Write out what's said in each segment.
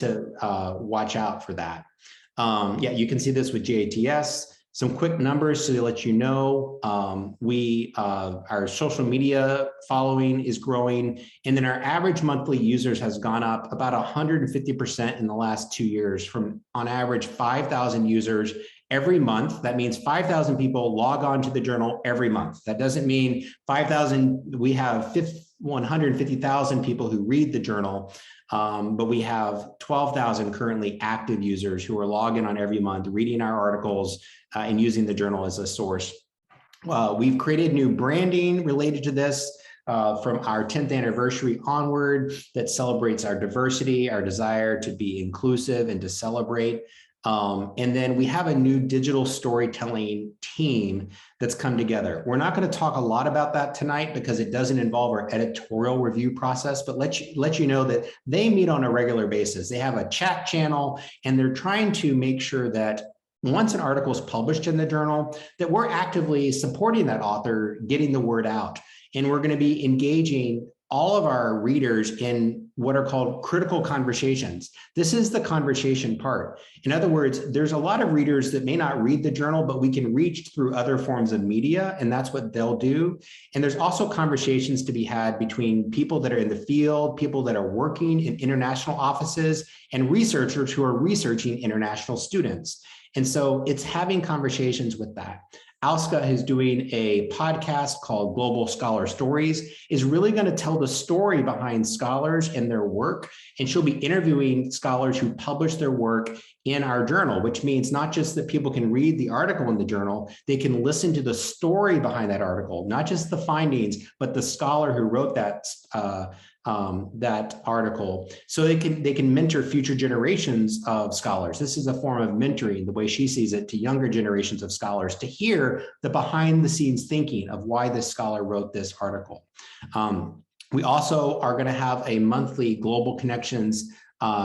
to watch out for that. Yeah, you can see this with JIS. Some quick numbers to let you know, our social media following is growing, and then our average monthly users has gone up about 150% in the last 2 years, from on average 5,000 users every month. That means 5,000 people log on to the journal every month. That doesn't mean 5,000, we have 150,000 people who read the journal, but we have 12,000 currently active users who are logging on every month, reading our articles and using the journal as a source. We've created new branding related to this from our 10th anniversary onward that celebrates our diversity, our desire to be inclusive and to celebrate. And then we have a new digital storytelling team that's come together. We're not going to talk a lot about that tonight because it doesn't involve our editorial review process, but let you know that they meet on a regular basis. They have a chat channel, and they're trying to make sure that once an article is published in the journal, that we're actively supporting that author, getting the word out. And we're going to be engaging all of our readers in what are called critical conversations. This is the conversation part. In other words, there's a lot of readers that may not read the journal, but we can reach through other forms of media, and that's what they'll do. And there's also conversations to be had between people that are in the field, people that are working in international offices, and researchers who are researching international students. And so it's having conversations with that. Alska, who's doing a podcast called Global Scholar Stories, is really going to tell the story behind scholars and their work. And she'll be interviewing scholars who publish their work in our journal, which means not just that people can read the article in the journal, they can listen to the story behind that article, not just the findings, but the scholar who wrote that article, so they can mentor future generations of scholars. This is a form of mentoring, the way she sees it, to younger generations of scholars, to hear the behind the scenes thinking of why this scholar wrote this article. We also are going to have a monthly Global Connections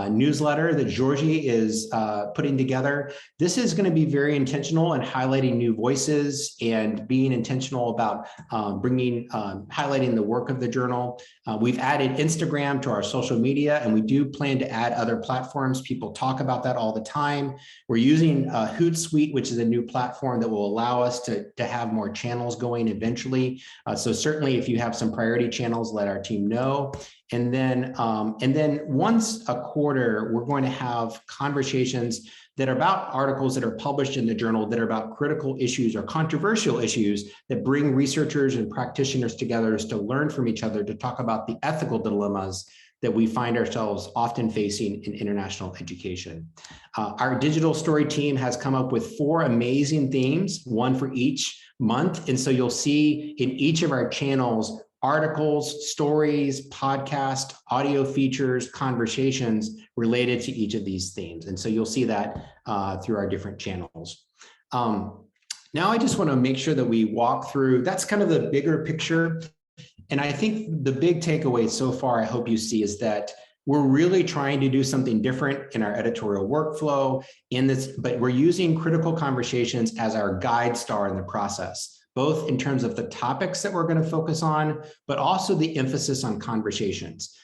newsletter that Georgie is putting together. This is going to be very intentional in highlighting new voices and being intentional about highlighting the work of the journal. We've added Instagram to our social media, and we do plan to add other platforms. People talk about that all the time. We're using Hootsuite, which is a new platform that will allow us to have more channels going eventually. So certainly if you have some priority channels, let our team know. And then once a quarter, we're going to have conversations that are about articles that are published in the journal that are about critical issues or controversial issues that bring researchers and practitioners together to learn from each other, to talk about the ethical dilemmas that we find ourselves often facing in international education. Our digital story team has come up with 4 amazing themes, one for each month. And so you'll see in each of our channels articles, stories, podcast, audio features, conversations related to each of these themes. And so you'll see that through our different channels. Now I just want to make sure that we walk through, that's kind of the bigger picture. And I think the big takeaway so far, I hope you see, is that we're really trying to do something different in our editorial workflow in this, but we're using critical conversations as our guide star in the process, both in terms of the topics that we're going to focus on, but also the emphasis on conversations.